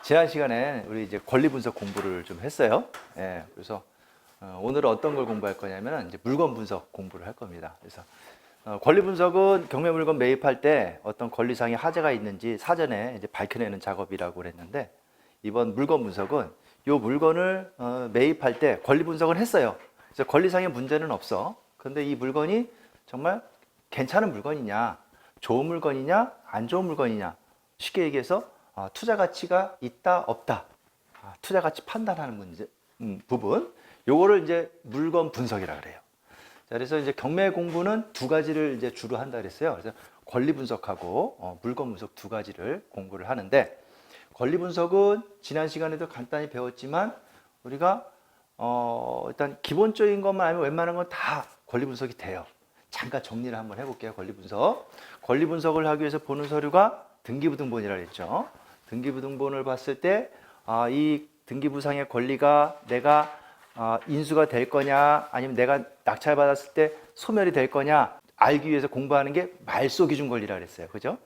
지난 시간에 우리 이제 권리 분석 공부를 좀 했어요. 예, 그래서 오늘은 어떤 걸 공부할 거냐면 이제 물건 분석 공부를 할 겁니다. 그래서 권리 분석은 경매 물건 매입할 때 어떤 권리상의 하자가 있는지 사전에 이제 밝혀내는 작업이라고 그랬는데, 이번 물건 분석은 이 물건을 매입할 때 권리 분석을 했어요. 그래서 권리상의 문제는 없어. 그런데 이 물건이 정말 괜찮은 물건이냐, 좋은 물건이냐, 안 좋은 물건이냐, 쉽게 얘기해서 투자 가치가 있다 없다, 투자 가치 판단하는 문제 부분, 요거를 이제 물건 분석이라 그래요. 자, 그래서 이제 경매 공부는 두 가지를 이제 주로 한다 그랬어요. 그래서 권리 분석하고 물건 분석 두 가지를 공부를 하는데, 권리 분석은 지난 시간에도 간단히 배웠지만 우리가 일단 기본적인 것만 알면 웬만한 건 다 권리 분석이 돼요. 잠깐 정리를 한번 해볼게요. 권리 분석. 권리 분석을 하기 위해서 보는 서류가 등기부등본이라 그랬죠. 등기부등본을 봤을 때 이 등기부상의 권리가 내가 인수가 될 거냐, 아니면 내가 낙찰받았을 때 소멸이 될 거냐 알기 위해서 공부하는 게 말소기준 권리라 그랬어요. 그죠?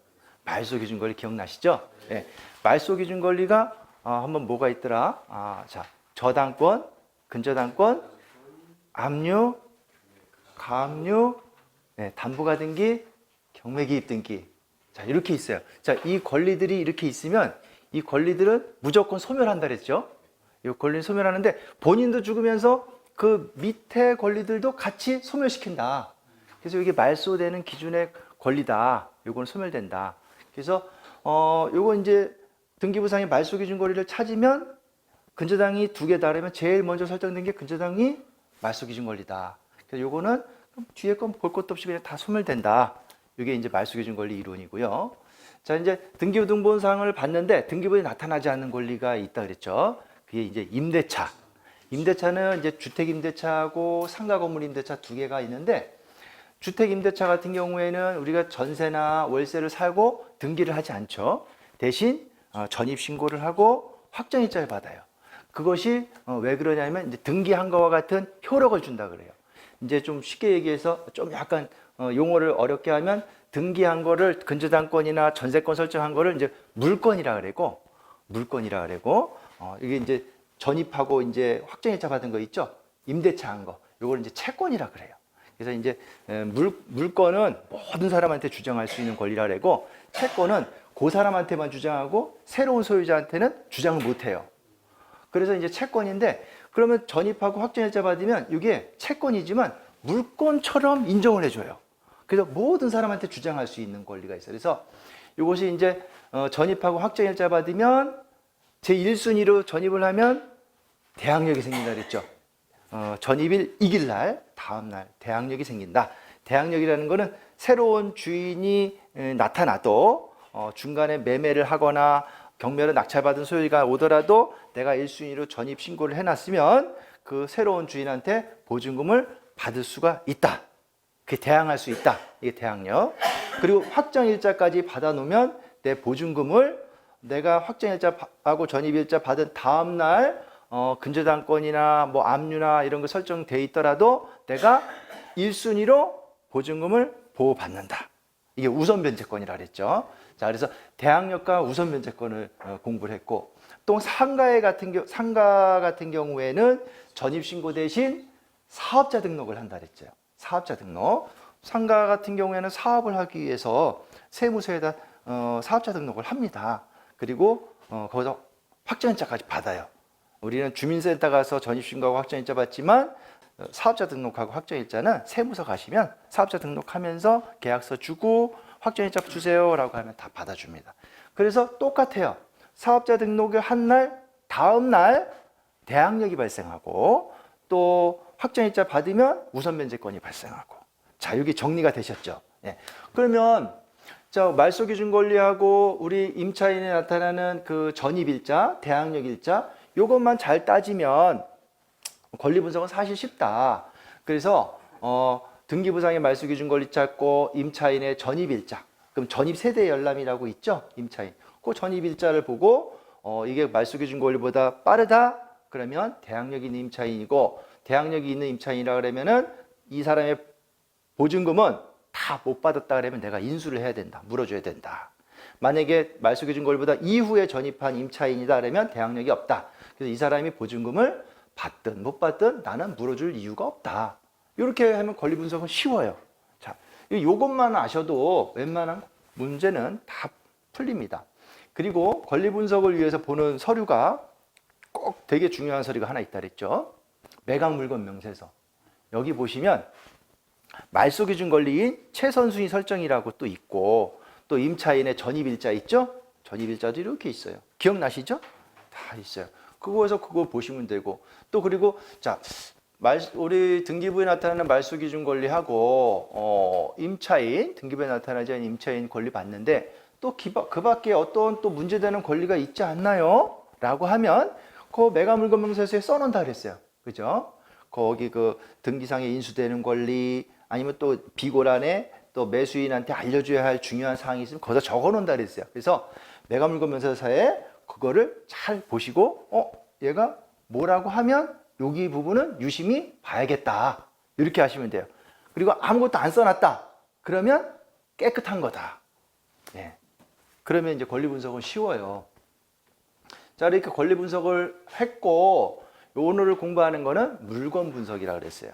말소기준 권리 기억나시죠? 네. 말소기준 권리가 한번 뭐가 있더라? 자, 저당권, 근저당권, 압류, 가압류, 네, 담보가 등기, 경매기입 등기. 자, 이렇게 있어요. 자, 이 권리들이 이렇게 있으면 이 권리들은 무조건 소멸한다 그랬죠? 이 권리는 소멸하는데 본인도 죽으면서 그 밑에 권리들도 같이 소멸시킨다. 그래서 이게 말소되는 기준의 권리다. 요거는 소멸된다. 그래서 요거 이제 등기부상의 말소기준 권리를 찾으면 근저당이 두 개 다르면 제일 먼저 설정된 게 근저당이 말소기준 권리다. 그래서 요거는 뒤에 건 볼 것도 없이 그냥 다 소멸된다. 이게 이제 말소기준 권리 이론이고요. 자, 이제 등기부등본상을 봤는데 등기부에 나타나지 않는 권리가 있다 그랬죠. 그게 이제 임대차. 임대차는 이제 주택임대차하고 상가건물임대차 두 개가 있는데, 주택임대차 같은 경우에는 우리가 전세나 월세를 살고 등기를 하지 않죠. 대신 전입신고를 하고 확정일자를 받아요. 그것이 왜 그러냐면 이제 등기한 거와 같은 효력을 준다 그래요. 이제 좀 쉽게 얘기해서 좀 약간 용어를 어렵게 하면 등기한 거를 근저당권이나 전세권 설정한 거를 이제 물건이라 그러고, 이게 이제 전입하고 이제 확정일자 받은 거 있죠. 임대차 한 거. 요걸 이제 채권이라 그래요. 그래서 이제 물건은 모든 사람한테 주장할 수 있는 권리라 그러고, 채권은 그 사람한테만 주장하고 새로운 소유자한테는 주장을 못 해요. 그래서 이제 채권인데, 그러면 전입하고 확정일자 받으면 이게 채권이지만 물건처럼 인정을 해줘요. 그래서 모든 사람한테 주장할 수 있는 권리가 있어요. 그래서 이것이 이제 전입하고 확정일자 받으면 제1순위로 전입을 하면 대항력이 생긴다 그랬죠. 전입일 이길 날, 다음 날 대항력이 생긴다. 대항력이라는 거는 새로운 주인이 나타나도 중간에 매매를 하거나 경매로 낙찰받은 소유가 오더라도 내가 1순위로 전입 신고를 해놨으면 그 새로운 주인한테 보증금을 받을 수가 있다. 그게 대항할 수 있다. 이게 대항력. 그리고 확정일자까지 받아놓으면 내 보증금을 내가 확정일자하고 전입일자 받은 다음 날 근저당권이나 뭐 압류나 이런 거 설정돼 있더라도 내가 1순위로 보증금을 보호받는다. 이게 우선변제권이라 그랬죠. 자, 그래서 대항력과 우선변제권을 공부를 했고, 또 상가 같은 경우에는 전입신고 대신 사업자 등록을 한다 그랬죠. 사업자 등록. 상가 같은 경우에는 사업을 하기 위해서 세무서에다 사업자 등록을 합니다. 그리고 거기서 확정일자까지 받아요. 우리는 주민센터 가서 전입신고하고 확정일자 받지만 사업자 등록하고 확정일자는 세무서 가시면 사업자 등록하면서 계약서 주고 확정일자 주세요라고 하면 다 받아줍니다. 그래서 똑같아요. 사업자 등록을 한 날, 다음 날 대항력이 발생하고, 또 확정일자 받으면 우선변제권이 발생하고. 자, 여기 정리가 되셨죠? 예. 그러면 자, 말소기준 권리하고 우리 임차인에 나타나는 그 전입일자, 대항력일자, 요것만 잘 따지면 권리 분석은 사실 쉽다. 그래서 등기부상의 말소기준 권리 찾고 임차인의 전입일자, 그럼 전입세대 열람이라고 있죠? 임차인. 그 전입일자를 보고 이게 말소기준 권리보다 빠르다? 그러면 대항력이 있는 임차인이고, 대항력이 있는 임차인이라 그러면은 이 사람의 보증금은 다 못 받았다 그러면 내가 인수를 해야 된다. 물어줘야 된다. 만약에 말소기준 권리보다 이후에 전입한 임차인이다 그러면 대항력이 없다. 그래서 이 사람이 보증금을 받든 못 받든 나는 물어줄 이유가 없다. 이렇게 하면 권리 분석은 쉬워요. 자, 이것만 아셔도 웬만한 문제는 다 풀립니다. 그리고 권리 분석을 위해서 보는 서류가 꼭 되게 중요한 서류가 하나 있다 그랬죠. 매각 물건 명세서. 여기 보시면 말소기준 권리인 최선순위 설정이라고 또 있고 또 임차인의 전입일자 있죠? 전입일자도 이렇게 있어요. 기억나시죠? 다 있어요. 그거에서 그거 보시면 되고 또 그리고 자 우리 등기부에 나타나는 말소기준 권리하고 임차인 등기부에 나타나지 않은 임차인 권리 봤는데 또 그 밖에 어떤 또 문제되는 권리가 있지 않나요? 라고 하면 그 매각 물건 명세서에 써놓는다 그랬어요. 그죠? 거기 그 등기상에 인수되는 권리 아니면 또 비고란에 또 매수인한테 알려줘야 할 중요한 사항이 있으면 거기다 적어놓는다 그랬어요. 그래서 매각 물건 명세서에 그거를 잘 보시고 얘가 뭐라고 하면 여기 부분은 유심히 봐야겠다. 이렇게 하시면 돼요. 그리고 아무것도 안 써놨다. 그러면 깨끗한 거다. 예. 그러면 이제 권리 분석은 쉬워요. 자, 이렇게 권리 분석을 했고 오늘 공부하는 거는 물건 분석이라고 그랬어요.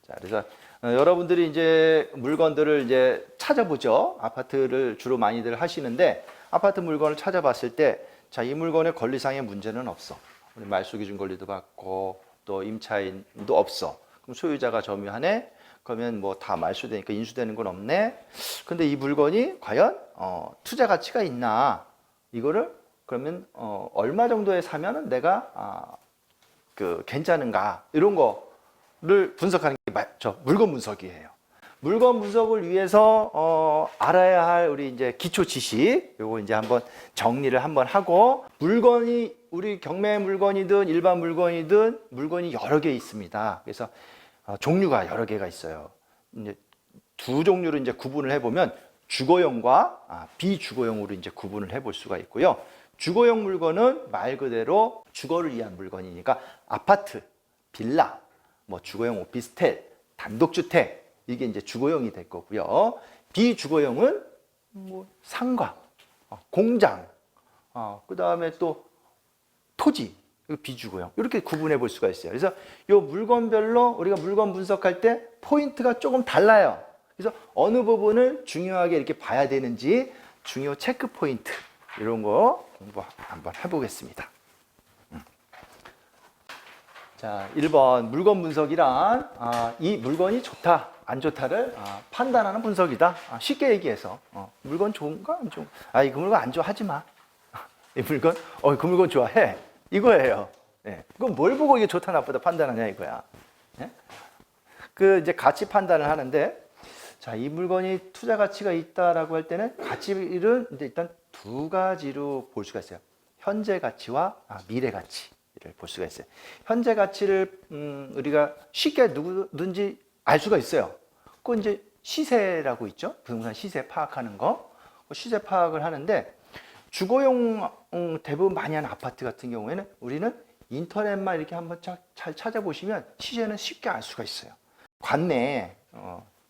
자, 그래서 여러분들이 이제 물건들을 이제 찾아보죠. 아파트를 주로 많이들 하시는데 아파트 물건을 찾아봤을 때 자, 이 물건의 권리상의 문제는 없어. 우리 말소기준 권리도 받고 또 임차인도 없어. 그럼 소유자가 점유하네. 그러면 뭐 다 말소되니까 인수되는 건 없네. 근데 이 물건이 과연 투자 가치가 있나? 이거를 그러면 얼마 정도에 사면은 내가 괜찮은가? 이런 거를 분석하는 게 물건 분석이에요. 물건 분석을 위해서 알아야 할 우리 이제 기초 지식 요거 이제 한번 정리를 한번 하고 물건이 우리 경매 물건이든 일반 물건이든 물건이 여러 개 있습니다. 그래서 종류가 여러 개가 있어요. 이제 두 종류로 이제 구분을 해보면 주거용과 비주거용으로 이제 구분을 해볼 수가 있고요. 주거용 물건은 말 그대로 주거를 위한 물건이니까 아파트, 빌라, 뭐 주거용 오피스텔, 단독주택 이게 이제 주거용이 될 거고요. 비주거용은 뭐 상가, 공장, 그 다음에 또 토지, 비주거용 이렇게 구분해 볼 수가 있어요. 그래서 이 물건별로 우리가 물건 분석할 때 포인트가 조금 달라요. 그래서 어느 부분을 중요하게 이렇게 봐야 되는지 중요 체크 포인트 이런 거 공부 한번 해보겠습니다. 자, 1번 물건 분석이란 이 물건이 좋다, 안 좋다를 판단하는 분석이다. 쉽게 얘기해서 물건 좋은가 안 좋은가? 이 물건 안 좋아하지 마. 이 물건 그 물건 좋아해. 이거예요. 네. 그럼 뭘 보고 이게 좋다 나쁘다 판단하냐 이거야. 네? 그 이제 가치 판단을 하는데 자, 이 물건이 투자 가치가 있다라고 할 때는 가치를 이제 일단 두 가지로 볼 수가 있어요. 현재 가치와 미래 가치를 볼 수가 있어요. 현재 가치를 우리가 쉽게 누구든지 알 수가 있어요. 그건 이제 시세라고 있죠. 부동산 시세 파악하는 거. 시세 파악을 하는데 주거용 대부분 많이 하는 아파트 같은 경우에는 우리는 인터넷만 이렇게 한번 잘 찾아보시면 시세는 쉽게 알 수가 있어요. 관내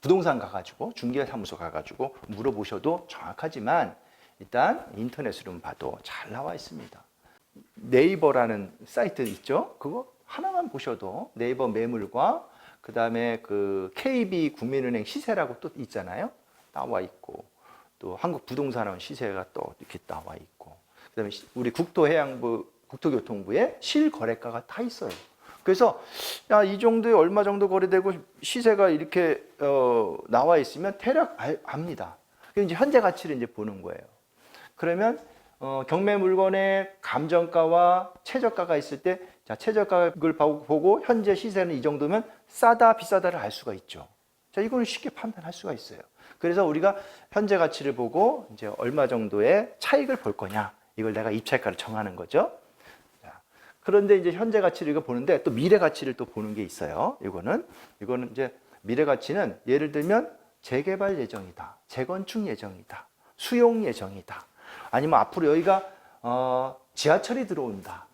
부동산 가가지고 중개사무소 가가지고 물어보셔도 정확하지만 일단 인터넷으로 봐도 잘 나와 있습니다. 네이버라는 사이트 있죠? 그거 하나만 보셔도 네이버 매물과 그 다음에 그 KB 국민은행 시세라고 또 있잖아요. 나와 있고 또 한국부동산원 시세가 또 이렇게 나와 있고 그 다음에 우리 국토해양부 국토교통부에 실거래가가 다 있어요. 그래서 이 정도에 얼마 정도 거래되고 시세가 이렇게 나와 있으면 대략 압니다. 이제 현재 가치를 이제 보는 거예요. 그러면 경매 물건의 감정가와 최저가가 있을 때 자, 최저가를 보고 현재 시세는 이 정도면 싸다 비싸다를 알 수가 있죠. 자, 이거는 쉽게 판단할 수가 있어요. 그래서 우리가 현재 가치를 보고 이제 얼마 정도의 차익을 볼 거냐 이걸 내가 입찰가를 정하는 거죠. 자, 그런데 이제 현재 가치를 이거 보는데 또 미래 가치를 또 보는 게 있어요. 이거는 이제 미래 가치는 예를 들면 재개발 예정이다, 재건축 예정이다, 수용 예정이다. 아니면 앞으로 여기가 지하철이 들어온다,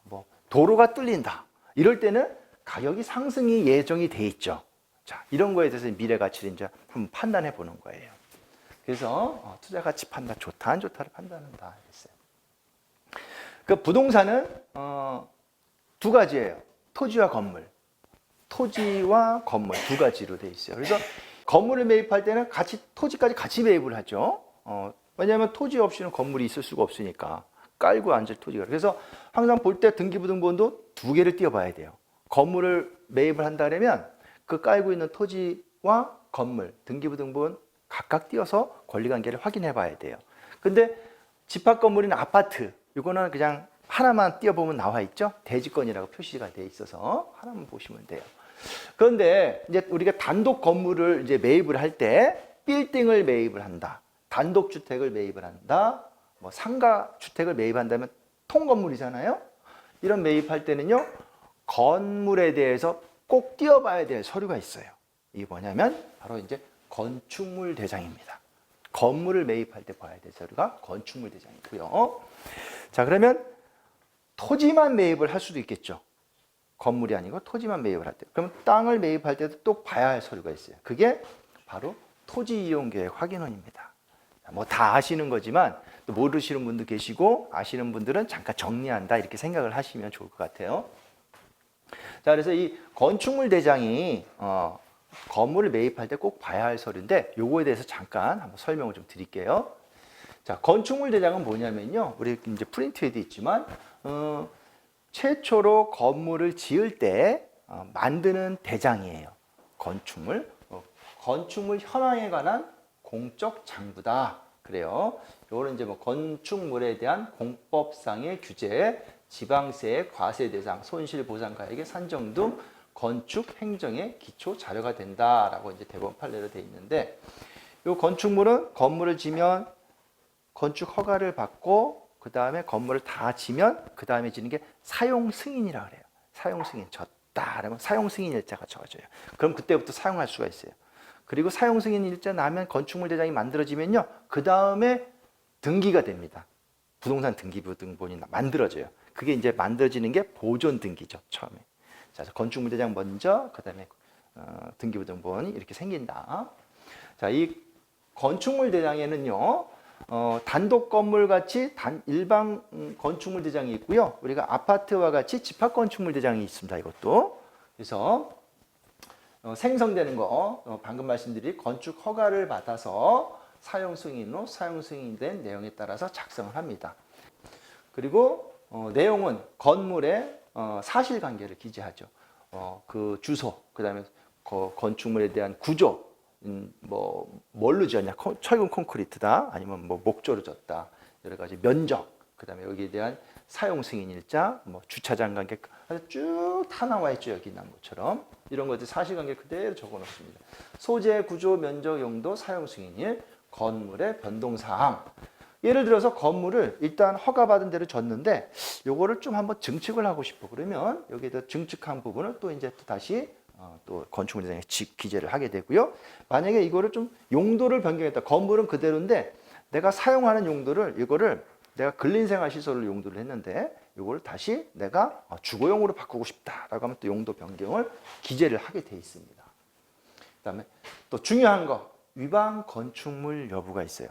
뭐 도로가 뚫린다. 이럴 때는 가격이 상승이 예정이 돼 있죠. 자, 이런 거에 대해서 미래 가치를 이제 한번 판단해 보는 거예요. 그래서 투자 가치 판단 좋다 안 좋다를 판단한다 했어요. 그 부동산은 두 가지예요. 토지와 건물. 토지와 건물 두 가지로 돼 있어요. 그래서 건물을 매입할 때는 토지까지 같이 매입을 하죠. 왜냐하면 토지 없이는 건물이 있을 수가 없으니까 깔고 앉을 토지가. 그래서 항상 볼 때 등기부등본도 두 개를 띄워봐야 돼요. 건물을 매입을 한다면 그 깔고 있는 토지와 건물, 등기부등본 각각 띄워서 권리관계를 확인해 봐야 돼요. 근데 집합 건물인 아파트, 이거는 그냥 하나만 띄워보면 나와 있죠. 대지권이라고 표시가 돼 있어서 하나만 보시면 돼요. 그런데 이제 우리가 단독 건물을 이제 매입을 할 때 빌딩을 매입을 한다. 단독 주택을 매입을 한다. 뭐 상가 주택을 매입한다면 통건물이잖아요. 이런 매입할 때는요. 건물에 대해서 꼭 띄워봐야 될 서류가 있어요. 이게 뭐냐면 바로 이제 건축물 대장입니다. 건물을 매입할 때 봐야 될 서류가 건축물 대장이고요. 자, 그러면 토지만 매입을 할 수도 있겠죠. 건물이 아니고 토지만 매입을 할 때. 그럼 땅을 매입할 때도 또 봐야 할 서류가 있어요. 그게 바로 토지이용계획 확인원입니다. 뭐 다 아시는 거지만 또 모르시는 분도 계시고 아시는 분들은 잠깐 정리한다 이렇게 생각을 하시면 좋을 것 같아요. 자, 그래서 이 건축물 대장이 건물을 매입할 때 꼭 봐야 할 서류인데 요거에 대해서 잠깐 한번 설명을 좀 드릴게요. 자, 건축물 대장은 뭐냐면요. 우리 이제 프린트에 돼 있지만 최초로 건물을 지을 때 만드는 대장이에요. 건축물. 건축물 현황에 관한 공적 장부다. 그래요. 요거는 이제 뭐 건축물에 대한 공법상의 규제, 지방세의 과세 대상, 손실 보상가액의 산정 등 건축 행정의 기초 자료가 된다라고 이제 대법원 판례로 돼 있는데, 요 건축물은 건물을 지면 건축 허가를 받고 그 다음에 건물을 다 지면 그 다음에 지는 게 사용 승인이라 그래요. 사용 승인 졌다 그러면 사용 승인 일자가 적어져요. 그럼 그때부터 사용할 수가 있어요. 그리고 사용 승인 일자 나면 건축물 대장이 만들어지면요. 그 다음에 등기가 됩니다. 부동산 등기부등본이 만들어져요. 그게 이제 만들어지는 게 보존 등기죠. 처음에. 자, 건축물 대장 먼저 그 다음에 등기부등본이 이렇게 생긴다. 자, 이 건축물 대장에는요. 단독 건물 같이 일반 건축물 대장이 있고요. 우리가 아파트와 같이 집합 건축물 대장이 있습니다. 이것도. 그래서 생성되는 거 방금 말씀드린 건축 허가를 받아서 사용 승인으로 사용 승인된 내용에 따라서 작성을 합니다. 그리고 내용은 건물의 사실관계를 기재하죠. 그 주소, 그다음에 건축물에 대한 구조. 뭐 뭘로 지었냐? 철근 콘크리트다, 아니면 뭐 목조로 졌다, 여러 가지 면적, 그다음에 여기에 대한 사용 승인 일자, 뭐 주차장 관계 쭉 다 나와 있죠. 여기 나무처럼 이런 것들 사실관계 그대로 적어놓습니다. 소재, 구조, 면적, 용도, 사용 승인일, 건물의 변동 사항. 예를 들어서 건물을 일단 허가받은 대로 졌는데 요거를 좀 한번 증축을 하고 싶어 그러면 여기에다 증축한 부분을 또 이제 또 다시 또 건축물 대장에 기재를 하게 되고요. 만약에 이거를 좀 용도를 변경했다. 건물은 그대로인데 내가 사용하는 용도를 이거를 내가 근린생활 시설로 용도를 했는데 이걸 다시 내가 주거용으로 바꾸고 싶다라고 하면 또 용도 변경을 기재를 하게 돼 있습니다. 그다음에 또 중요한 거 위반 건축물 여부가 있어요.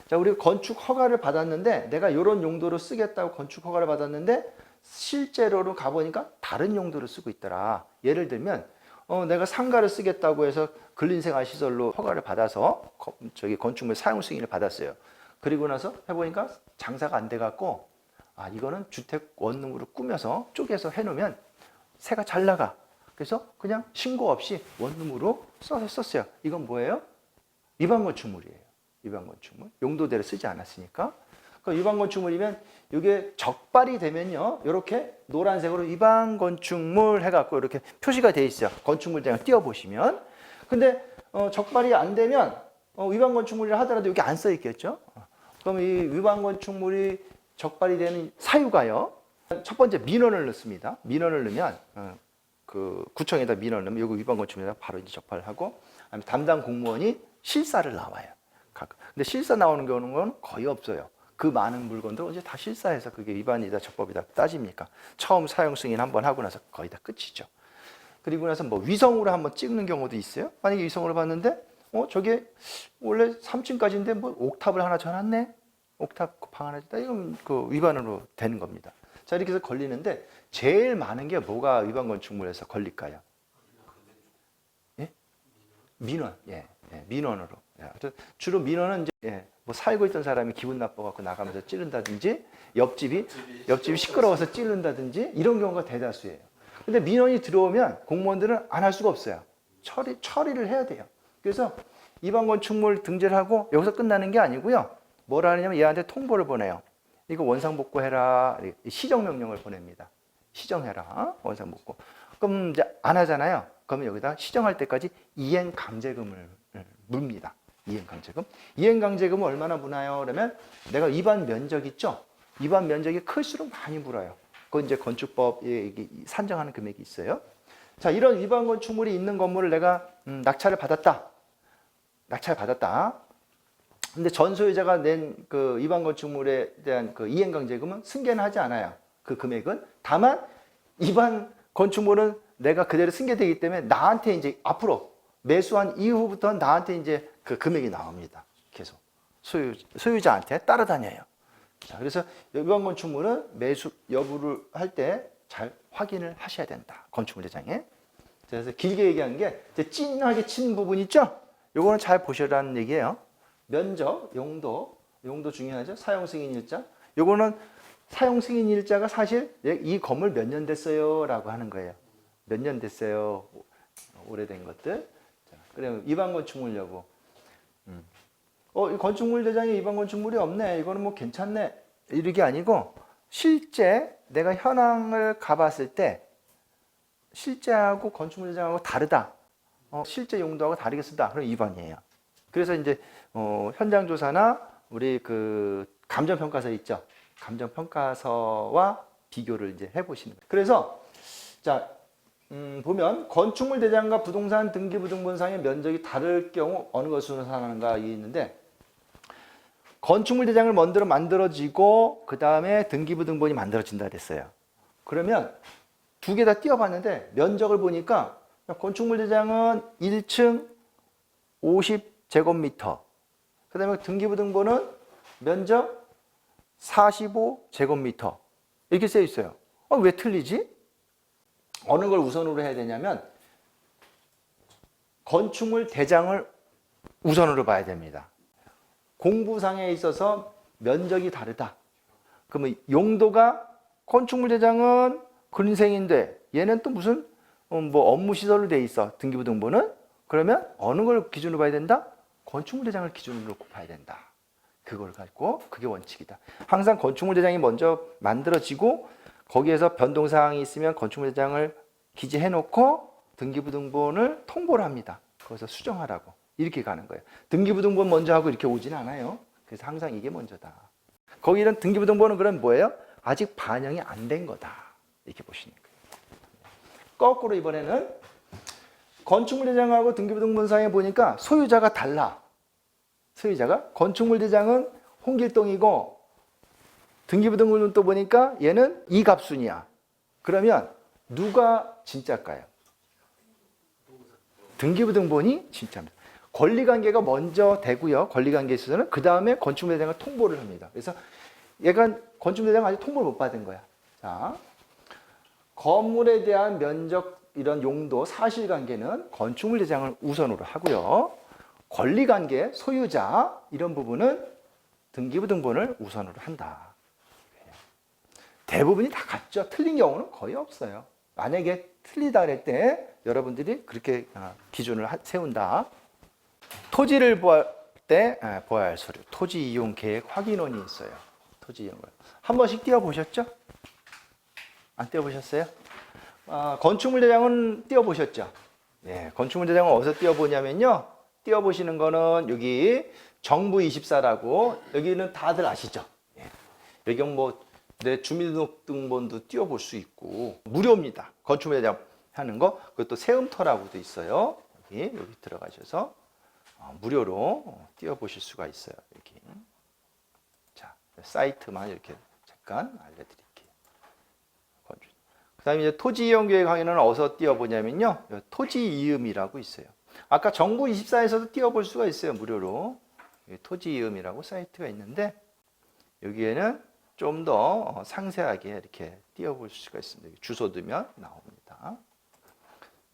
자, 우리가 건축 허가를 받았는데 내가 이런 용도로 쓰겠다고 건축 허가를 받았는데 실제로는 가보니까 다른 용도를 쓰고 있더라. 예를 들면 내가 상가를 쓰겠다고 해서 근린생활 시설로 허가를 받아서 건축물 사용 승인을 받았어요. 그리고 나서 해보니까 장사가 안 돼갖고 이거는 주택 원룸으로 꾸며서 쪼개서 해놓으면 새가 잘 나가. 그래서 그냥 신고 없이 원룸으로 써서 썼어요. 이건 뭐예요? 위반 건축물이에요. 위반 건축물. 용도대로 쓰지 않았으니까. 위반 건축물이면 이게 적발이 되면요. 이렇게 노란색으로 위반 건축물 해갖고 이렇게 표시가 돼 있어요. 건축물 대장을 띄워보시면. 근데 적발이 안 되면 위반 건축물이라 하더라도 여기 안 써 있겠죠. 그럼 이 위반 건축물이 적발이 되는 사유가요. 첫 번째 민원을 넣습니다. 민원을 넣으면 그 구청에다 민원을 넣으면 여기 위반 건축물에다 바로 이제 적발을 하고 아니면 담당 공무원이 실사를 나와요. 근데 실사 나오는 경우는 거의 없어요. 그 많은 물건들 언제 다 실사해서 그게 위반이다 적법이다 따집니까? 처음 사용 승인 한번 하고 나서 거의 다 끝이죠. 그리고 나서 뭐 위성으로 한번 찍는 경우도 있어요. 만약에 위성으로 봤는데 저게 원래 3층까지인데 뭐 옥탑을 하나 져놨네? 옥탑 방 하나 졌다? 이건 그 위반으로 되는 겁니다. 자, 이렇게 해서 걸리는데 제일 많은 게 뭐가 위반 건축물에서 걸릴까요? 예? 민원. 예, 민원으로. 예, 주로 민원은 이제 뭐 살고 있던 사람이 기분 나빠갖고 나가면서 찌른다든지 옆집이 시끄러워서 찌른다든지 이런 경우가 대다수예요. 근데 민원이 들어오면 공무원들은 안 할 수가 없어요. 처리를 해야 돼요. 그래서 위반 건축물 등재를 하고 여기서 끝나는 게 아니고요. 뭐라 하냐면 얘한테 통보를 보내요. 이거 원상복구해라. 시정명령을 보냅니다. 시정해라. 원상복구. 그럼 이제 안 하잖아요. 그러면 여기다 시정할 때까지 이행강제금을 묻습니다. 이행강제금. 이행강제금은 얼마나 무나요? 그러면 내가 위반 면적 있죠? 위반 면적이 클수록 많이 물어요. 그건 이제 건축법에 산정하는 금액이 있어요. 자, 이런 위반 건축물이 있는 건물을 내가 낙찰을 받았다. 근데 전 소유자가 낸 그 위반 건축물에 대한 그 이행강제금은 승계는 하지 않아요. 그 금액은. 다만 위반 건축물은 내가 그대로 승계되기 때문에 나한테 이제 앞으로 매수한 이후부터 나한테 이제 그 금액이 나옵니다. 계속 소유자한테 따라다녀요. 자, 그래서 위반 건축물은 매수 여부를 할 때 잘 확인을 하셔야 된다. 건축물 대장에. 그래서 길게 얘기한 게 이제 찐하게 친 부분 있죠? 요거는 잘 보셔라는 얘기예요. 면적, 용도 중요하죠. 사용 승인 일자. 요거는 사용 승인 일자가 사실 이 건물 몇 년 됐어요라고 하는 거예요. 몇 년 됐어요. 오래된 것들. 자, 그러면 위반 건축물 여부. 이 건축물 대장에 위반 건축물이 없네. 이거는 뭐 괜찮네. 이게 아니고 실제 내가 현황을 가봤을 때 실제하고 건축물 대장하고 다르다. 실제 용도하고 다르게 쓰다. 그럼 위반이에요. 그래서 이제 현장 조사나 우리 그 감정 평가서 있죠. 감정 평가서와 비교를 이제 해보시는 거예요. 그래서 자 보면 건축물 대장과 부동산 등기부등본상의 면적이 다를 경우 어느 것으로 나타나는가 있는데 건축물 대장을 먼저 만들어지고 그 다음에 등기부등본이 만들어진다 그랬어요. 그러면 두 개 다 띄워봤는데 면적을 보니까 건축물 대장은 1층 50제곱미터 그 다음에 등기부등본은 면적 45제곱미터 이렇게 쓰여 있어요. 왜 틀리지? 어느 걸 우선으로 해야 되냐면 건축물 대장을 우선으로 봐야 됩니다. 공부상에 있어서 면적이 다르다. 그러면 용도가 건축물 대장은 근생인데 얘는 또 무슨 뭐 업무시설로 돼 있어. 등기부등본은. 그러면 어느 걸 기준으로 봐야 된다? 건축물 대장을 기준으로 봐야 된다. 그걸 가지고 그게 원칙이다. 항상 건축물 대장이 먼저 만들어지고 거기에서 변동사항이 있으면 건축물 대장을 기재해 놓고 등기부등본을 통보를 합니다. 거기서 수정하라고. 이렇게 가는 거예요. 등기부등본 먼저 하고 이렇게 오진 않아요. 그래서 항상 이게 먼저다. 거기는 등기부등본은 그럼 뭐예요? 아직 반영이 안 된 거다. 이렇게 보시는 거예요. 거꾸로 이번에는 건축물 대장하고 등기부등본상에 보니까 소유자가 달라. 소유자가 건축물 대장은 홍길동이고 등기부등본은 또 보니까 얘는 이갑순이야. 그러면 누가 진짜일까요? 등기부등본이 진짜입니다. 권리관계가 먼저 되고요. 권리관계에 있어서는 그 다음에 건축물 대장을 통보를 합니다. 그래서 얘가 건축물 대장 아직 통보를 못 받은 거야. 자, 건물에 대한 면적 이런 용도 사실관계는 건축물 대장을 우선으로 하고요. 권리관계 소유자 이런 부분은 등기부등본을 우선으로 한다. 대부분이 다 같죠. 틀린 경우는 거의 없어요. 만약에 틀리다 그럴 때 여러분들이 그렇게 기준을 세운다. 토지를 보할 때 보아야 할 서류, 토지 이용 계획 확인원이 있어요. 토지 이용 한 번씩 띄워보셨죠? 안 띄워보셨어요? 건축물 대장은 띄워보셨죠? 예, 건축물 대장은 어디서 띄워보냐면요. 띄워보시는 거는 여기 정부24라고 여기는 다들 아시죠? 예. 여기 뭐 내 주민등록번도 띄워볼 수 있고 무료입니다. 건축물 대장 하는 거. 그것도 세움터라고도 있어요. 여기 들어가셔서 무료로 띄워보실 수가 있어요. 여기. 자, 사이트만 이렇게 잠깐 알려드릴게요. 그 다음에 이제 토지 이용 계획 확인은 어디서 띄워보냐면요. 토지 이음이라고 있어요. 아까 정부24에서도 띄워볼 수가 있어요. 무료로. 토지이음이라고 사이트가 있는데 여기에는 좀 더 상세하게 이렇게 띄워볼 수가 있습니다. 주소 넣으면 나옵니다.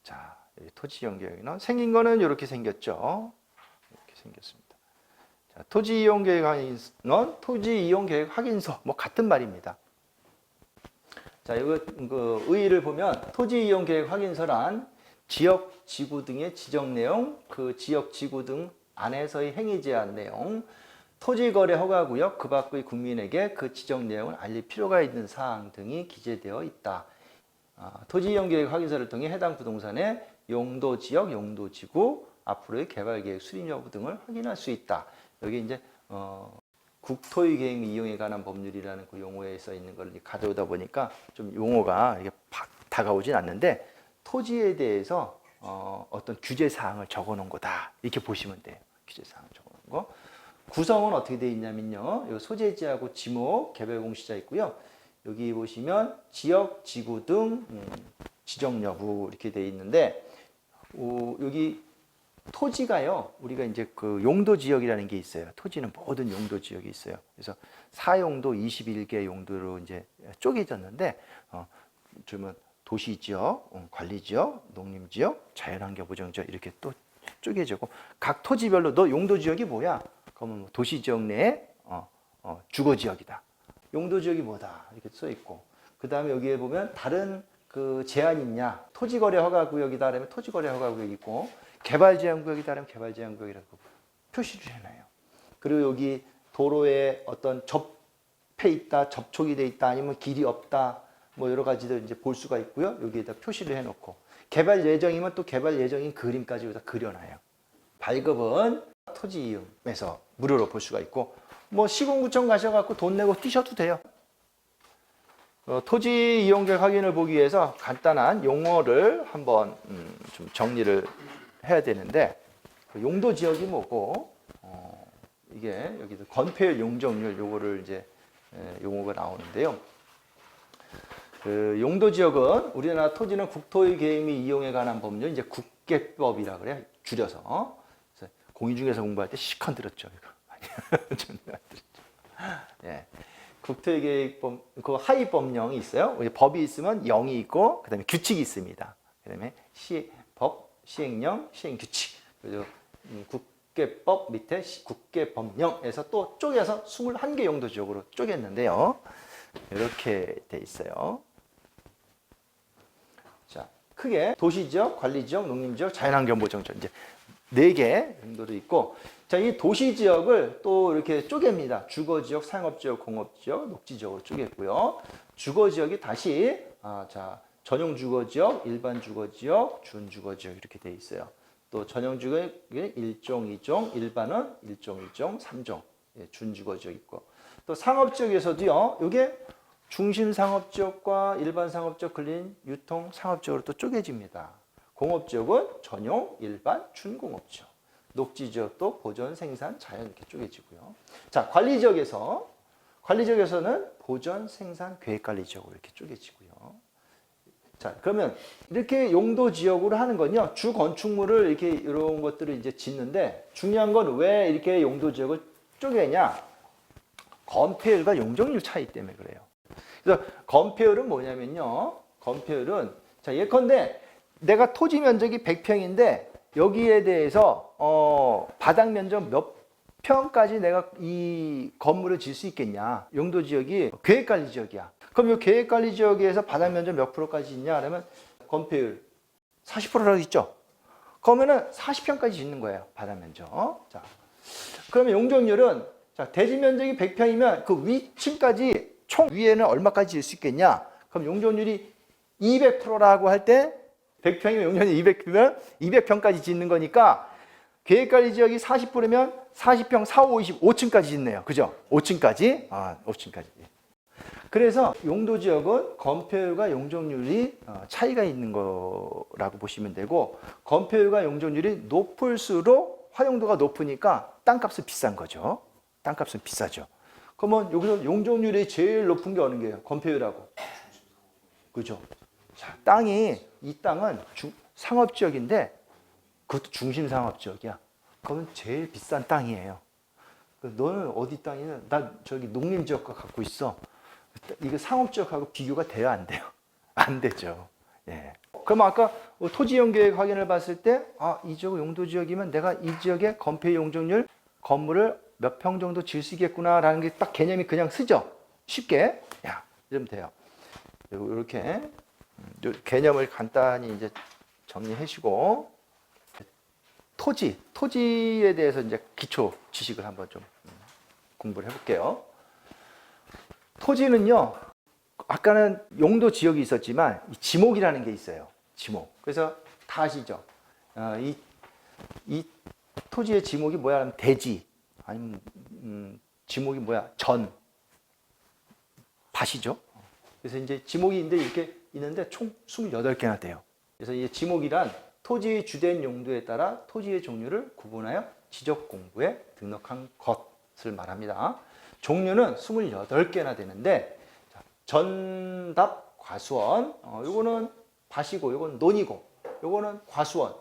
자, 토지 이용 계획은 생긴 거는 이렇게 생겼죠. 이렇게 생겼습니다. 자, 토지 이용 계획 확인서는 토지 이용 계획 확인서 뭐 같은 말입니다. 자, 이거 그 의의를 보면 토지 이용 계획 확인서란 지역 지구 등의 지정 내용, 그 지역 지구 등 안에서의 행위 제한 내용, 토지 거래 허가 구역 그 밖의 국민에게 그 지정 내용을 알릴 필요가 있는 사항 등이 기재되어 있다. 토지 이용 계획 확인서를 통해 해당 부동산의 용도 지역, 용도 지구, 앞으로의 개발 계획 수립 여부 등을 확인할 수 있다. 여기 이제 국토의 계획 및 이용에 관한 법률이라는 그 용어에 써 있는 걸 가져오다 보니까 좀 용어가 이게 다가오진 않는데 토지에 대해서 어떤 규제 사항을 적어 놓은 거다. 이렇게 보시면 돼요. 규제 사항을 적어 놓은 거. 구성은 어떻게 되어 있냐면요. 요 소재지하고 지목, 개별 공시자 있고요. 여기 보시면 지역, 지구 등 지정 여부 이렇게 되어 있는데 여기 토지가요. 우리가 이제 그 용도 지역이라는 게 있어요. 토지는 모든 용도 지역이 있어요. 그래서 사용도 21개 용도로 이제 쪼개졌는데 좀 도시 지역, 관리 지역, 농림 지역, 자연환경 보전 지역 이렇게 또 쪼개지고 각 토지별로 너 용도 지역이 뭐야? 그러면 도시 지역 내에 주거 지역이다. 용도 지역이 뭐다 이렇게 써 있고 그 다음에 여기에 보면 다른 그 제한이 있냐? 토지 거래 허가 구역이다 그러면 토지 거래 허가 구역이 있고 개발 제한 구역이다 그러면 개발 제한 구역이라고 표시를 해놔요. 그리고 여기 도로에 어떤 접해 있다, 접촉이 돼 있다, 아니면 길이 없다, 뭐 여러 가지들 이제 볼 수가 있고요. 여기에다 표시를 해놓고 개발 예정이면 또 개발 예정인 그림까지 여기다 그려놔요. 발급은 토지 이음에서 무료로 볼 수가 있고 뭐 시군구청 가셔갖고 돈 내고 뛰셔도 돼요. 토지 이용 계획 확인을 보기 위해서 간단한 용어를 한번 좀 정리를 해야 되는데 용도 지역이 뭐고 이게 여기도 건폐율, 용적률 요거를 이제 용어가 나오는데요. 그 용도 지역은 우리나라 토지는 국토의 계획 및 이용에 관한 법률 이제 국계법이라 그래요. 줄여서. 그래서 공인중개사 공부할 때 시컨 들었죠. 이거. 좀 들었죠. 예. 국토의 계획법 그 하위 법령이 있어요. 법이 있으면 영이 있고 그다음에 규칙이 있습니다. 그다음에 법, 시행령, 시행규칙. 그리고 국계법 밑에 국계법령에서 또 쪼개서 21개 용도 지역으로 쪼갰는데요. 이렇게 돼 있어요. 자, 크게 도시지역, 관리지역, 농림지역, 자연환경보전지역 이제 4개 용도도 있고, 자, 이 도시지역을 또 이렇게 쪼갭니다. 주거지역, 상업지역, 공업지역, 녹지지역으로 쪼갰고요. 주거지역이 다시 자 전용 주거지역, 일반 주거지역, 준주거지역 이렇게 돼 있어요. 또 전용 주거지역이 1종, 2종, 일반은 1종, 2종, 3종, 준주거지역 있고. 또 상업지역에서도요, 이게 중심 상업지역과 일반 상업지역, 근린, 유통 상업지역으로 또 쪼개집니다. 공업지역은 전용, 일반, 준공업지역. 녹지지역도 보전, 생산, 자연 이렇게 쪼개지고요. 자, 관리지역에서는 보전, 생산, 계획관리지역으로 이렇게 쪼개지고요. 자, 그러면 이렇게 용도 지역으로 하는 건요, 주 건축물을 이렇게 이런 것들을 이제 짓는데 중요한 건 왜 이렇게 용도 지역을 쪼개냐? 건폐율과 용적률 차이 때문에 그래요. 그래서 건폐율은 뭐냐면요. 건폐율은 자 예컨대 내가 토지 면적이 100평인데 여기에 대해서 바닥 면적 몇 평까지 내가 이 건물을 질 수 있겠냐. 용도 지역이 계획관리 지역이야. 그럼 이 계획관리 지역에서 바닥 면적 몇 프로까지 있냐? 그러면 건폐율 40%라고 있죠. 그러면은 40평까지 짓는 거예요. 바닥 면적. 자, 그러면 용적률은 자, 대지 면적이 100평이면 그 위층까지 총 위에는 얼마까지 질 수 있겠냐? 그럼 용적률이 200%라고 할 때 100평이면 용적률이 200평이면 200평까지 짓는 거니까 계획관리 지역이 40%면 40평, 4, 5, 20, 5층까지 짓네요. 그죠? 5층까지? 5층까지. 그래서 용도 지역은 건폐율과 용적률이 차이가 있는 거라고 보시면 되고 건폐율과 용적률이 높을수록 활용도가 높으니까 땅값은 비싼 거죠. 땅값은 비싸죠. 그러면 여기서 용적률이 제일 높은 게 어느 게요? 건폐율하고. 그죠? 자, 이 땅은 상업지역인데 그것도 중심상업지역이야. 그러면 제일 비싼 땅이에요. 너는 어디 땅이냐? 나 저기 농림지역과 갖고 있어. 이거 상업지역하고 비교가 돼요, 안 돼요? 안 되죠. 예. 그럼 아까 토지이용계획 확인을 봤을 때, 이 지역 용도지역이면 내가 이 지역의 건폐 용적률 건물을 몇 평 정도 지을 수 있겠구나라는 게 딱 개념이 그냥 쓰죠. 쉽게. 이러면 돼요. 이렇게 개념을 간단히 이제 정리하시고, 토지에 대해서 이제 기초 지식을 한번 좀 공부를 해볼게요. 토지는요, 아까는 용도 지역이 있었지만 지목이라는 게 있어요. 지목. 그래서 다 아시죠? 이 토지의 지목이 뭐야? 하면 대지, 아니면 지목이 뭐야? 밭이죠. 그래서 이제 지목이 이렇게 있는데 총 28개나 돼요. 그래서 이 지목이란 토지의 주된 용도에 따라 토지의 종류를 구분하여 지적 공부에 등록한 것을 말합니다. 종류는 28개나 되는데, 전답 과수원, 요거는 밭이고, 요건 논이고, 요거는 과수원,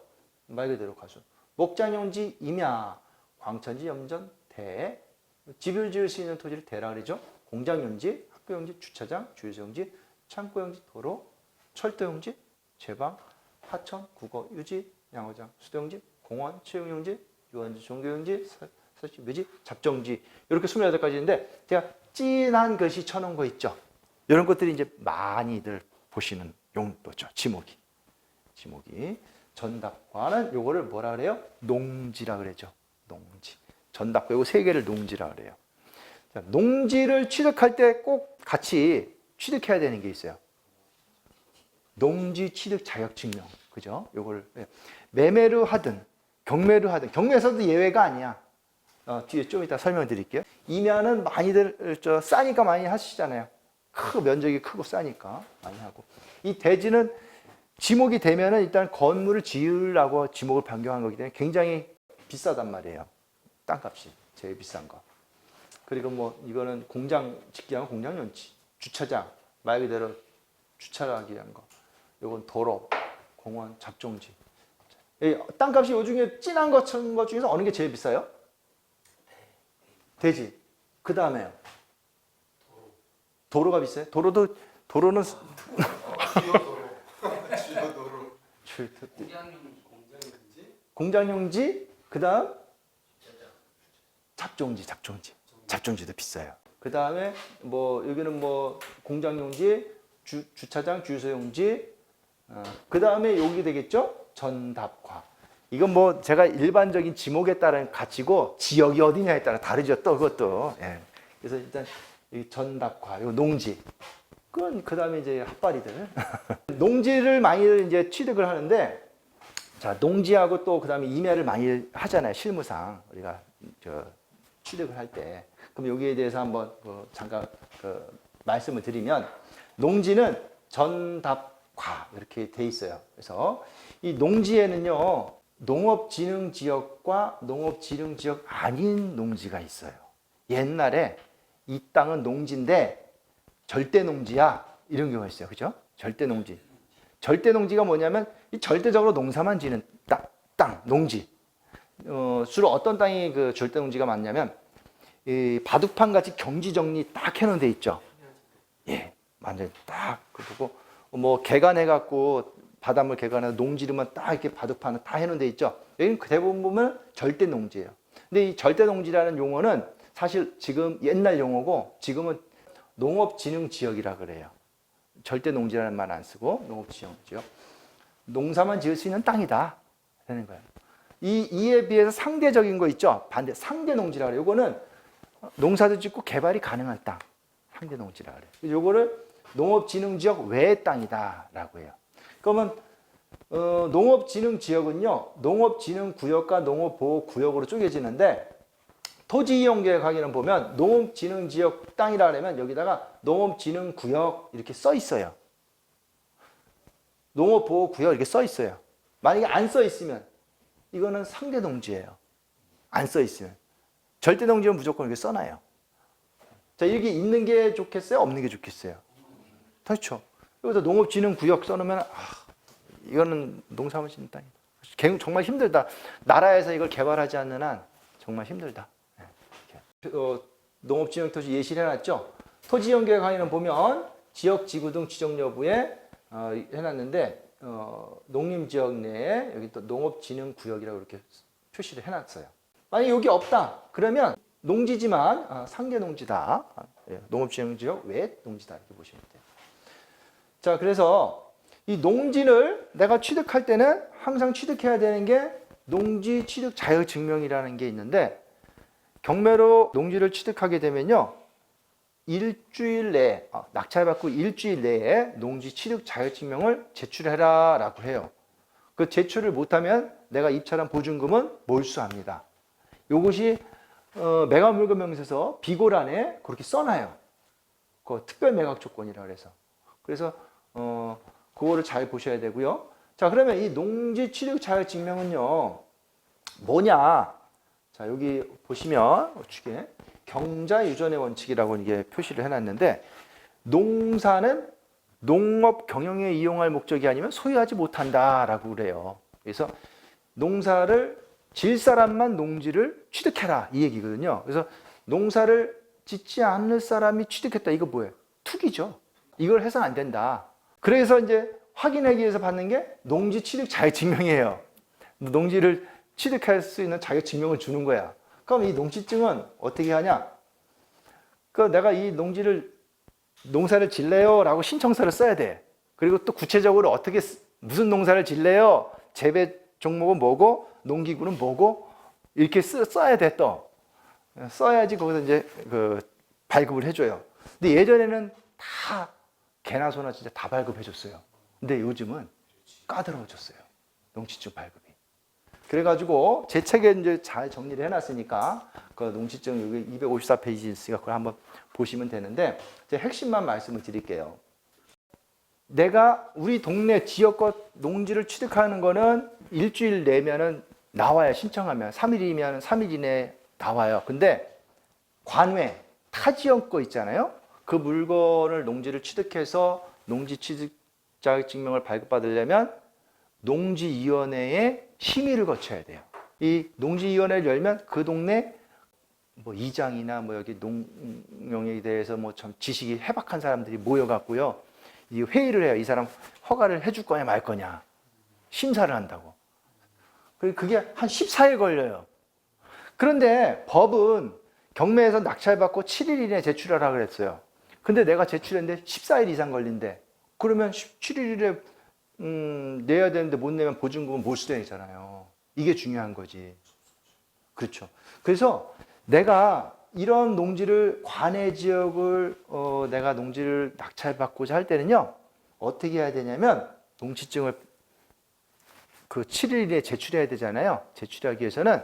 말 그대로 과수원. 목장용지, 임야, 광천지, 염전, 대. 집을 지을 수 있는 토지를 대라 그러죠. 공장용지, 학교용지, 주차장, 주유소용지, 창고용지, 도로, 철도용지, 제방, 하천, 국어, 유지, 양어장, 수도용지, 공원, 체육용지, 유원지, 종교용지, 설치, 묘지, 잡종지, 이렇게 28가지인데 제가 진한 것이 쳐놓은 거 있죠. 이런 것들이 이제 많이들 보시는 용도죠. 지목이. 전답과는 요거를 뭐라 그래요? 농지라 그러죠. 농지. 전답과 요거 3개를 농지라 그래요. 자, 농지를 취득할 때 꼭 같이 취득해야 되는 게 있어요. 농지 취득 자격증명. 그죠? 요걸 매매로 하든 경매로 하든, 경매에서도 예외가 아니야. 뒤에 좀 이따 설명드릴게요. 임야는 많이들 싸니까 많이 하시잖아요. 면적이 크고 싸니까 많이 하고. 이 대지는 지목이 되면은 일단 건물을 지으려고 지목을 변경한 거기 때문에 굉장히 비싸단 말이에요. 땅값이 제일 비싼 거. 그리고 뭐 이거는 공장 짓기하고 공장용지, 주차장 말 그대로 주차하기 위한 거. 이건 도로, 공원, 잡종지. 땅값이 요 중에 진한 것 중에서 어느 게 제일 비싸요? 대지. 그 다음에요. 도로가 비싸요? 도로는 공장용지, 그 다음 잡종지도 비싸요. 그 다음에 뭐 여기는 뭐 공장용지, 주차장, 주유소용지, 그 다음에 여기 되겠죠? 전답과. 이건 뭐 제가 일반적인 지목에 따른 가치고 지역이 어디냐에 따라 다르죠. 또 그것도. 예. 그래서 일단 이 전답과, 요 농지. 그건 그 다음에 이제 핫바리들. 농지를 많이 이제 취득을 하는데, 자, 농지하고 또 그 다음에 임야를 많이 하잖아요. 실무상. 우리가 취득을 할 때. 그럼 여기에 대해서 한번 잠깐 말씀을 드리면, 농지는 전답과 이렇게 돼 있어요. 그래서 이 농지에는요, 농업진흥지역과 농업진흥지역 아닌 농지가 있어요. 옛날에 이 땅은 농지인데 절대농지야, 이런 경우가 있어요. 그죠? 절대농지. 절대농지가 뭐냐면 이 절대적으로 농사만 지는 땅, 농지. 주로 어떤 땅이 그 절대농지가 많냐면 이 바둑판 같이 경지정리 딱 해놓은 데 있죠. 예, 완전히 딱 그리고 뭐 개간해갖고 바닷물 개간해서 농지로만 딱 이렇게 바둑판을 다 해놓은 데 있죠. 여기는 대부분 보면 절대농지예요. 근데 이 절대농지라는 용어는 사실 지금 옛날 용어고 지금은 농업진흥지역이라 그래요. 절대농지라는 말 안 쓰고 농업진흥지역. 농사만 지을 수 있는 땅이다 되는 거예요. 이에 비해서 상대적인 거 있죠. 반대 상대농지라 그래요. 요거는 농사도 짓고 개발이 가능한 땅. 상대농지라 그래요. 요거를 농업진흥지역 외의 땅이다라고 해요. 그러면 농업진흥지역은요, 농업진흥구역과 농업보호구역으로 쪼개지는데, 토지이용계획 확인을 보면 농업진흥지역 땅이라 그러면 여기다가 농업진흥구역 이렇게 써 있어요. 농업보호구역 이렇게 써 있어요. 만약에 안 써 있으면 이거는 상대농지예요. 안 써 있으면. 절대농지는 무조건 이렇게 써놔요. 자, 이렇게 있는 게 좋겠어요? 없는 게 좋겠어요? 그렇죠. 여기서 농업진흥구역 써놓으면 이거는 농사만 짓는 땅이다. 정말 힘들다. 나라에서 이걸 개발하지 않는 한 정말 힘들다. 농업진흥토지 예시를 해놨죠. 토지이용계획 항에는 보면 지역, 지구 등 지정 여부에 해놨는데 농림지역 내에 여기 또 농업진흥구역이라고 이렇게 표시를 해놨어요. 만약 여기 없다 그러면 농지지만 상계 농지다. 농업진흥지역 외 농지다 이렇게 보시면 돼요. 자, 그래서 이 농지를 내가 취득할 때는 항상 취득해야 되는 게 농지 취득 자격증명이라는 게 있는데 경매로 농지를 취득하게 되면요. 일주일 내에 낙찰받고 일주일 내에 농지 취득 자격증명을 제출해라 라고 해요. 그 제출을 못하면 내가 입찰한 보증금은 몰수합니다. 이것이 매각물건명세서 비고란에 그렇게 써놔요. 그 특별 매각 조건이라 그래서 그거를 잘 보셔야 되고요. 자, 그러면 이 농지 취득 자격증명은요 뭐냐? 자, 여기 보시면 우측에 경자유전의 원칙이라고 이게 표시를 해놨는데 농사는 농업 경영에 이용할 목적이 아니면 소유하지 못한다라고 그래요. 그래서 농사를 질 사람만 농지를 취득해라 이 얘기거든요. 그래서 농사를 짓지 않을 사람이 취득했다 이거 뭐예요? 투기죠. 이걸 해서는 안 된다. 그래서 이제 확인하기 위해서 받는 게 농지 취득 자격증명이에요. 농지를 취득할 수 있는 자격증명을 주는 거야. 그럼 이 농지증은 어떻게 하냐? 내가 이 농사를 질래요? 라고 신청서를 써야 돼. 그리고 또 구체적으로 무슨 농사를 질래요? 재배 종목은 뭐고, 농기구는 뭐고, 이렇게 써야 돼, 또. 써야지 거기서 이제 발급을 해줘요. 근데 예전에는 다 개나 소나 진짜 다 발급해줬어요. 근데 요즘은 까다로워졌어요. 농지증 발급이. 그래가지고 제 책에 이제 잘 정리를 해놨으니까 그 농지증 여기 254페이지 있으니까 그걸 한번 보시면 되는데 제 핵심만 말씀을 드릴게요. 내가 우리 동네 지역과 농지를 취득하는 거는 일주일 내면은 나와요. 신청하면 3일이면 3일 이내에 나와요. 근데 관외 타 지역 거 있잖아요. 그 물건을 농지를 취득해서 농지 취득 자격증명을 발급받으려면 농지위원회에 심의를 거쳐야 돼요. 이 농지위원회를 열면 그 동네 뭐 이장이나 뭐 여기 농용에 대해서 뭐 좀 지식이 해박한 사람들이 모여갖고요. 이 회의를 해요. 이 사람 허가를 해줄 거냐 말 거냐. 심사를 한다고. 그게 한 14일 걸려요. 그런데 법은 경매에서 낙찰받고 7일 이내에 제출하라 그랬어요. 근데 내가 제출했는데 14일 이상 걸린대. 그러면 17일에 내야 되는데 못 내면 보증금은 몰수되잖아요. 이게 중요한 거지. 그렇죠. 그래서 내가 이런 농지를 관내 지역을 내가 농지를 낙찰받고자 할 때는요. 어떻게 해야 되냐면 농지증을 그 7일 이내에 제출해야 되잖아요. 제출하기 위해서는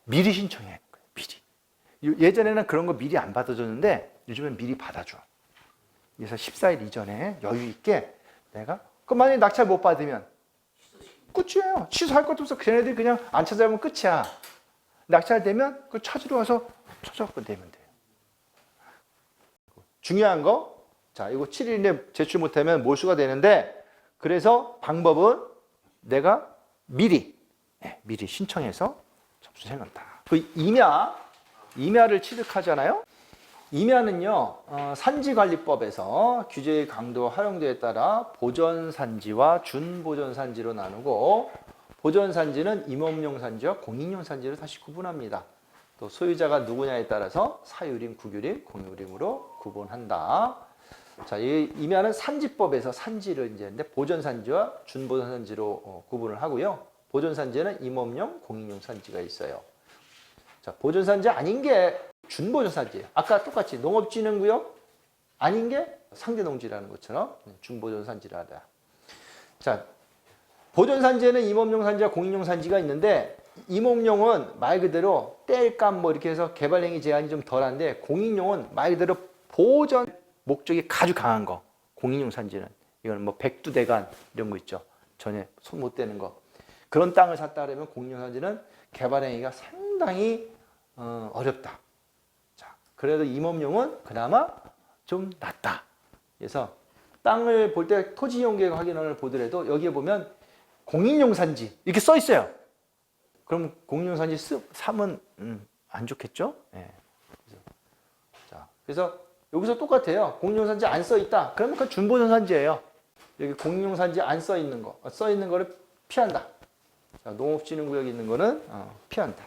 미리 신청해야 해요. 미리. 예전에는 그런 거 미리 안 받아줬는데 요즘엔 미리 받아줘. 그래서 14일 이전에 여유 있게 내가 만약에 낙찰 못 받으면 끝이에요. 취소할 것도 없어. 걔네들이 그냥 안 찾아오면 끝이야. 낙찰되면 그걸 찾으러 와서 찾아갖고 내면 돼요. 중요한 거, 자, 이거 7일 내에 제출 못하면 몰수가 되는데 그래서 방법은 내가 미리 신청해서 접수해 놓는다. 그 임야를 취득하잖아요. 임야는요, 산지관리법에서 규제의 강도 활용도에 따라 보전산지와 준보전산지로 나누고 보전산지는 임업용 산지와 공익용 산지로 다시 구분합니다. 또 소유자가 누구냐에 따라서 사유림, 국유림, 공유림으로 구분한다. 자, 이 임야는 산지법에서 산지를 이제 했는데 보전산지와 준보전산지로 구분을 하고요. 보전산지에는 임업용, 공익용 산지가 있어요. 자, 보전산지 아닌 게 준보전산지예요. 아까 똑같이 농업진흥구역 아닌 게 상대농지라는 것처럼 준보전산지를 하다. 자, 보전산지에는 임업용 산지와 공익용 산지가 있는데 임업용은 말 그대로 뗄감 뭐 이렇게 해서 개발행위 제한이 좀 덜한데 공익용은 말 그대로 보전 목적이 아주 강한 거. 공익용 산지는 이건 뭐 백두대간 이런 거 있죠. 전에 손 못 대는 거. 그런 땅을 샀다 그러면 공익용 산지는 개발행위가 상당히 어렵다. 자, 그래도 임업용은 그나마 좀 낫다. 그래서 땅을 볼 때 토지이용계획 확인원을 보더라도 여기에 보면 공인용산지 이렇게 써 있어요. 그럼 공인용산지 사면 안 좋겠죠? 예. 그래서 여기서 똑같아요. 공인용산지 안 써 있다. 그러면 그 준보전산지예요. 여기 공인용산지 안 써 있는 거, 써 있는 거를 피한다. 자, 농업진흥구역에 있는 거는 피한다.